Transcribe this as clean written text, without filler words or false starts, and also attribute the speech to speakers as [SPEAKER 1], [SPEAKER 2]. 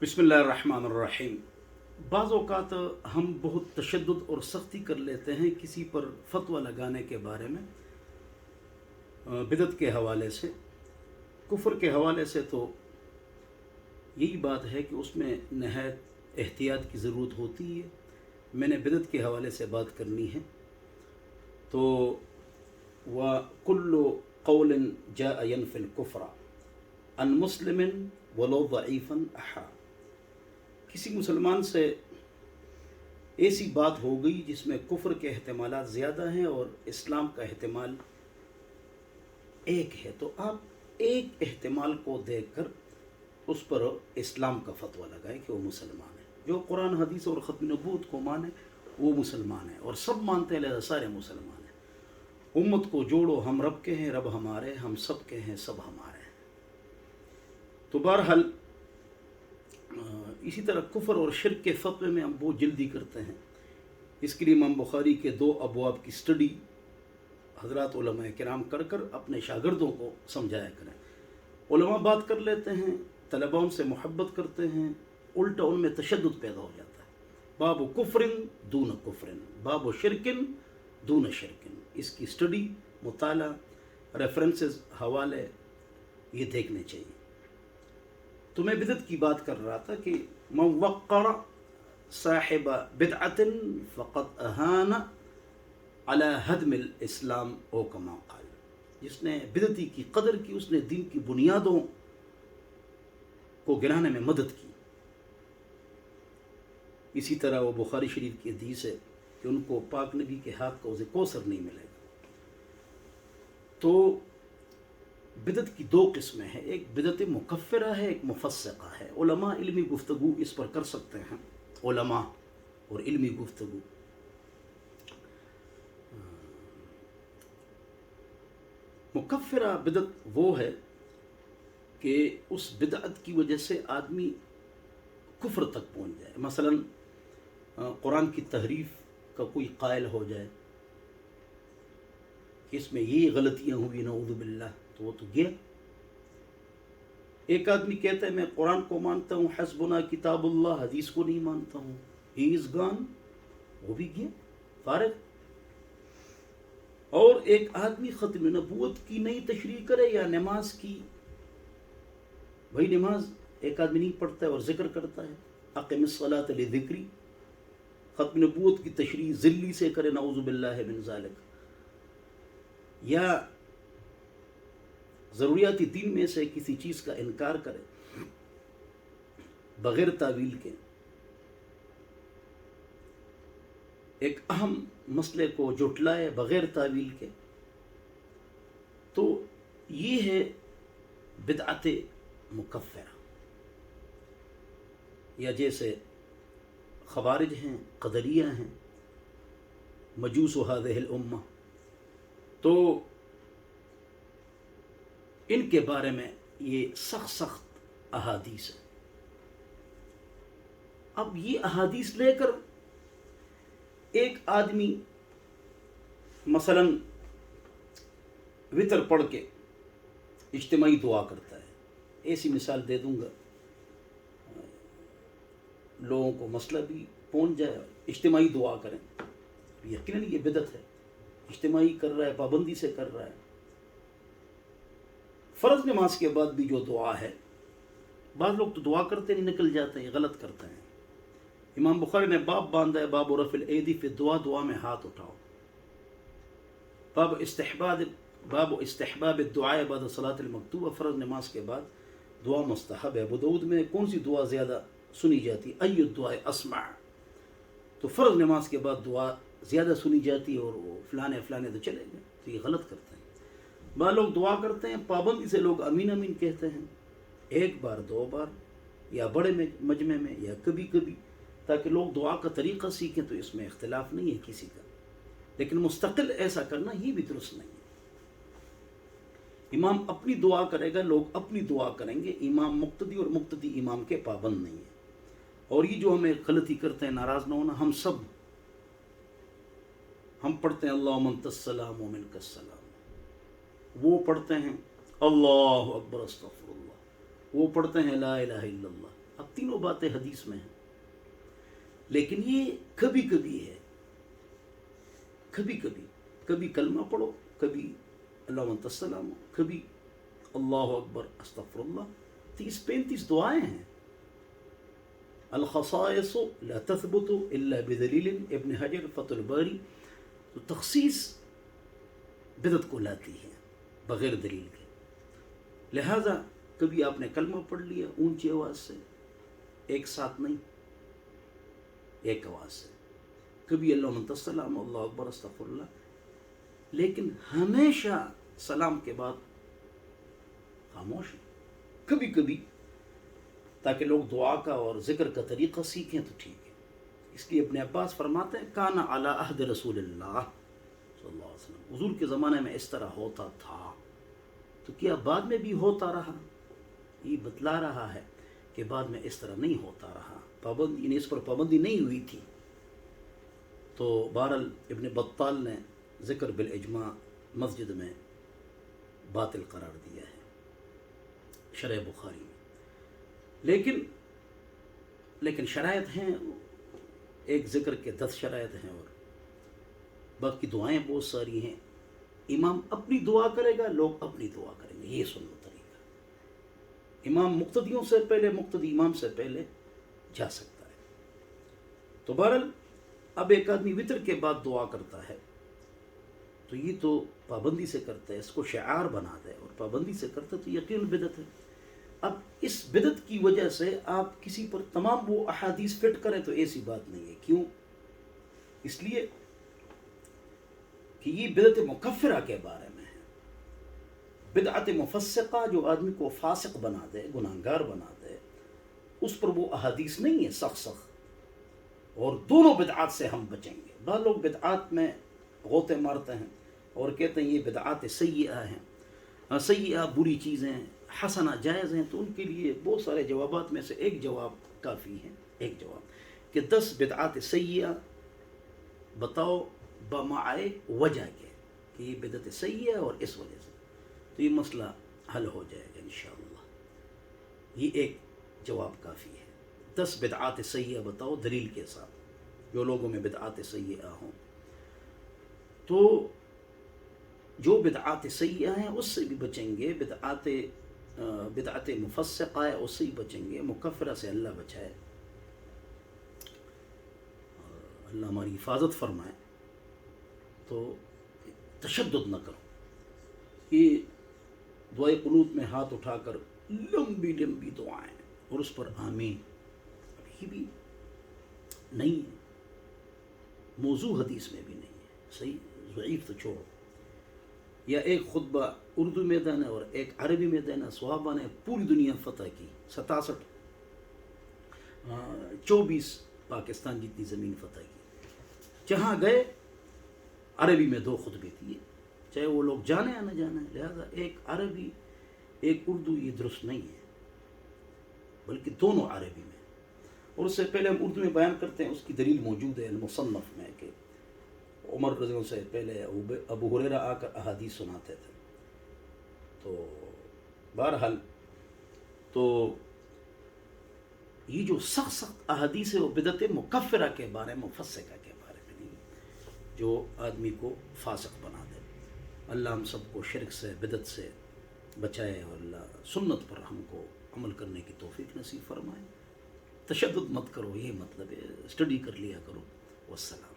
[SPEAKER 1] बिस्मिल्लाहिर्रहमानिर्रहीम। बाज़ औक़ात हम बहुत तशद्दुद और सख्ती कर लेते हैं किसी पर फतवा लगाने के बारे में, बिदअत के हवाले से, कुफ्र के हवाले से। तो यही बात है कि उसमें नहायत एहतियात की ज़रूरत होती है। मैंने बिदअत के हवाले से बात करनी है। तो व कुल्लु क़ौलिन जाअ यनफ़िल कुफ़्र अन मुस्लिमिन वलो ज़ईफ़न अहा। किसी मुसलमान से ऐसी बात हो गई जिसमें कुफ्र के एहतमालात ज़्यादा हैं और इस्लाम का एहतमाल एक है, तो आप एक एहतमाल को देखकर उस पर इस्लाम का फतवा लगाएं कि वो मुसलमान है। जो कुरान हदीस और ख़त्म नबूवत को माने वो मुसलमान है, और सब मानते हैं, लिहाजा सारे मुसलमान हैं। उम्मत को जोड़ो, हम रब के हैं, रब हमारे, हम सब के हैं, सब हमारे हैं। तो बहरहाल इसी तरह कुफ्र और शिर्क के फतवे में हम बहुत जल्दी करते हैं। इसके लिए इमाम बुखारी के 2 अबवाब की स्टडी हज़रात उलमा किराम कर कर अपने शागिर्दों को समझाया करें। उलमा बात कर लेते हैं, तलबा उनसे मोहब्बत करते हैं, उल्टा उनमें तशद्दुद पैदा हो जाता है। बाब कुफ्रिन दून कुफ्रिन, बाब शिरकिन दून शिरकिन। इसकी स्टडी, मुताला, रेफरेंसेस, हवाले ये देखने चाहिए। तो मैं बिदअत की बात कर रहा था कि मन वक़्क़र साहिब बिदअतिन फ़क़द अहाना अला हदमिल इस्लाम ओ कमा क़ाल। जिसने बिदअती की कदर की, उसने दीन की बुनियादों को गिराने में मदद की। इसी तरह वो बुखारी शरीफ की हदीस है कि उनको पाक नबी के हाथ का उसे कौसर नहीं मिलेगा। तो बिदअत की 2 किस्में हैं, एक बिदअत मुकफ़िरा है, एक मुफ़स्सिक़ा है। उलमा इल्मी गुफ्तगू इस पर कर सकते हैं, उलमा और इल्मी गुफ्तगू। मुकफ़िरा बिदअत वो है कि उस बिदअत की वजह से आदमी कुफ्र तक पहुँच जाए। मसलन कुरान की तहरीफ का कोई कायल हो जाए कि इसमें ये गलतियाँ हुई, नऊज़ु बिल्लाह, तो वो तो गया। एक आदमी कहता है मैं कुरान को मानता हूँ, हस्बुना किताबुल्लाह, हदीस को नहीं मानता हूँ, ही इज़ गॉन, वो भी गया, फारिग। और एक आदमी ख़त्म नबूवत की नई तशरीह करे या नमाज की, वही नमाज एक आदमी नहीं पढ़ता है और जिक्र करता है, अक़िमिस्सलात लिज़िक्री, ख़त्म नबूवत की तशरीह ज़िल्ली से करे, नऊज़ु बिल्लाहि मिन ज़ालिक। या ज़रूरियाती दीन में से किसी चीज़ का इनकार करे बग़ैर तावील के, एक अहम मसले को जुटलाए बग़ैर तावील के, तो ये है बिदअत मुकफ़िरा। या जैसे ख़वारिज हैं, क़दरिया हैं, मजूस हाज़िहिल उम्मा, तो इनके बारे में ये सख्त अहादीस है। अब ये अहादीस लेकर एक आदमी मसलन वितर पढ़ के इज्तिमाई दुआ करता है। ऐसी मिसाल दे दूंगा, लोगों को मसला भी पहुंच जाए, इज्तिमाई दुआ करें, यकीनन ये बिदअत है। इज्तिमाई कर रहा है, पाबंदी से कर रहा है। फ़र्ज़ नमाज के बाद भी जो दुआ है, बाद लोग तो दुआ करते नहीं, निकल जाते हैं, गलत करते हैं। इमाम बुखारी ने बाब बांधा है, बाब रफ़िल ऐदी फ़ी दुआ, दुआ में हाथ उठाओ। बाब इस्तिहबाब दुआ बाद सलातिल मकतूबा, फ़र्ज़ नमाज के बाद दुआ मुस्तहब है। अबू दाऊद में कौन सी दुआ ज़्यादा सुनी जाती है, अय्यु दुआ अस्मा। तो फ़र्ज़ नमाज के बाद दुआ ज़्यादा सुनी जाती है और वो फ़लाने फ़लाने तो चले गए, तो ये गलत करते हैं। बाद लोग दुआ करते हैं, पाबंदी से लोग अमीन अमीन कहते हैं, 1 बार 2 बार, या बड़े मजमे में, या कभी कभी, ताकि लोग दुआ का तरीक़ा सीखें। तो इसमें इख्तिलाफ़ नहीं है किसी का, लेकिन मुस्तकिल ऐसा करना ये भी दुरुस्त नहीं है। इमाम अपनी दुआ करेगा, लोग अपनी दुआ करेंगे, इमाम मुक्तदी और मुक्तदी इमाम के पाबंद नहीं है। और ये जो हमें गलती करते हैं, नाराज़ ना होना, हम पढ़ते हैं अल्लाहुम्मा अंतस्सलाम व मिनकस्सलाम, वो पढ़ते हैं अल्लाहु अकबर अस्तग़फिरुल्लाह, वो पढ़ते हैं ला इलाहा इल्लल्लाह। अब تینوں باتیں حدیث میں ہیں، لیکن یہ کبھی کبھی ہے، کبھی کبھی، کبھی کلمہ پڑھو، کبھی اللہ انت السلام، کبھی اللہ اکبر استغفر اللہ، 30-35 دعائیں ہیں۔ الخصائص لا تثبت الا بدلیل، ابن حجر فتح الباری۔ تو تخصیص بدعت کو لاتی ہے بغیر دلیل کے، لہذا کبھی آپ نے کلمہ پڑھ لیا اونچی آواز سے، ایک ساتھ نہیں، ایک آواز سے، کبھی اللہ انت السلام اللہ اکبر استغفر اللہ، لیکن ہمیشہ سلام کے بعد خاموش ہے۔ کبھی کبھی تاکہ لوگ دعا کا اور ذکر کا طریقہ سیکھیں تو ٹھیک ہے۔ اس لیے ابن عباس فرماتے ہیں کان علی عہد رسول اللہ صلی اللہ علیہ وسلم، حضور کے زمانے میں اس طرح ہوتا تھا، تو کیا بعد میں بھی ہوتا رہا؟ یہ بتلا رہا ہے کہ بعد میں اس طرح نہیں ہوتا رہا، پابندی، اس پر پابندی نہیں ہوئی تھی۔ تو بہرحال ابن بطال نے ذکر بالاجماع مسجد میں باطل قرار دیا ہے شرح بخاری میں، لیکن شرائط ہیں، ایک ذکر کے 10 شرائط ہیں اور باقی دعائیں بہت ساری ہیں۔ امام اپنی دعا کرے گا، لوگ اپنی دعا کریں گے، یہ سنو طریقہ۔ امام مقتدیوں سے پہلے، مقتدی امام سے پہلے جا سکتا ہے۔ تو بہرحال اب ایک آدمی وطر کے بعد دعا کرتا ہے تو یہ تو پابندی سے کرتا ہے، اس کو شعار بنا دے اور پابندی سے کرتا ہے تو یقین بدعت ہے۔ اب اس بدعت کی وجہ سے آپ کسی پر تمام وہ احادیث فٹ کریں تو ایسی بات نہیں ہے۔ کیوں؟ اس لیے کہ یہ بدعت مکفرہ کے بارے میں ہے۔ بدعت مفسقہ جو آدمی کو فاسق بنا دے، گناہگار بنا دے، اس پر وہ احادیث نہیں ہے سخت، اور دونوں بدعات سے ہم بچیں گے۔ بعض لوگ بدعات میں غوطے مارتے ہیں اور کہتے ہیں یہ بدعات سیئہ ہیں، سیئہ بری چیزیں، حسنہ جائز ہیں، تو ان کے لیے بہت سارے جوابات میں سے ایک جواب کافی ہے، ایک جواب کہ 10 بدعات سیئہ بتاؤ بمعائے وجہ کے کہ یہ بدعت سیئہ ہے اور اس وجہ سے، تو یہ مسئلہ حل ہو جائے گا انشاءاللہ۔ یہ ایک جواب کافی ہے، 10 بدعات سیئہ بتاؤ دلیل کے ساتھ، جو لوگوں میں بدعات سیئہ ہوں۔ تو جو بدعات سیئہ ہیں اس سے بھی بچیں گے، بدعت مفسقہ ہے اس سے ہی بچیں گے، مکفرہ سے اللہ بچائے، اللہ ہماری حفاظت فرمائے۔ تو تشدد نہ کرو، یہ دعائے قنوت میں ہاتھ اٹھا کر لمبی لمبی دعائیں اور اس پر آمین، اب یہ بھی نہیں ہے، موضوع حدیث میں بھی نہیں ہے، صحیح ضعیف تو چھوڑو۔ یا ایک خطبہ اردو میں دینا اور ایک عربی میں دینا، صحابہ نے پوری دنیا فتح کی، 24 پاکستان جتنی زمین فتح کی، جہاں گئے عربی میں 2 خطبے دیے، چاہے وہ لوگ جانے یا نہ جانے، لہذا ایک عربی ایک اردو یہ درست نہیں ہے، بلکہ دونوں عربی میں۔ اور اس سے پہلے ہم اردو میں بیان کرتے ہیں، اس کی دلیل موجود ہے المصنف میں کہ عمر رضی اللہ سے پہلے ابو ہریرہ آ کر احادیث سناتے تھے۔ تو بہرحال تو یہ جو سخت احادیث ہے وہ بدعت مکفرہ کے بارے میں، مفسقہ کے بارے میں نہیں، جو آدمی کو فاسق بنا دے۔ اللہ ہم سب کو شرک سے، بدعت سے بچائے اور اللہ سنت پر ہم کو عمل کرنے کی توفیق نصیب فرمائے۔ تشدد مت کرو، یہ مطلب ہے، اسٹڈی کر لیا کرو۔ والسلام۔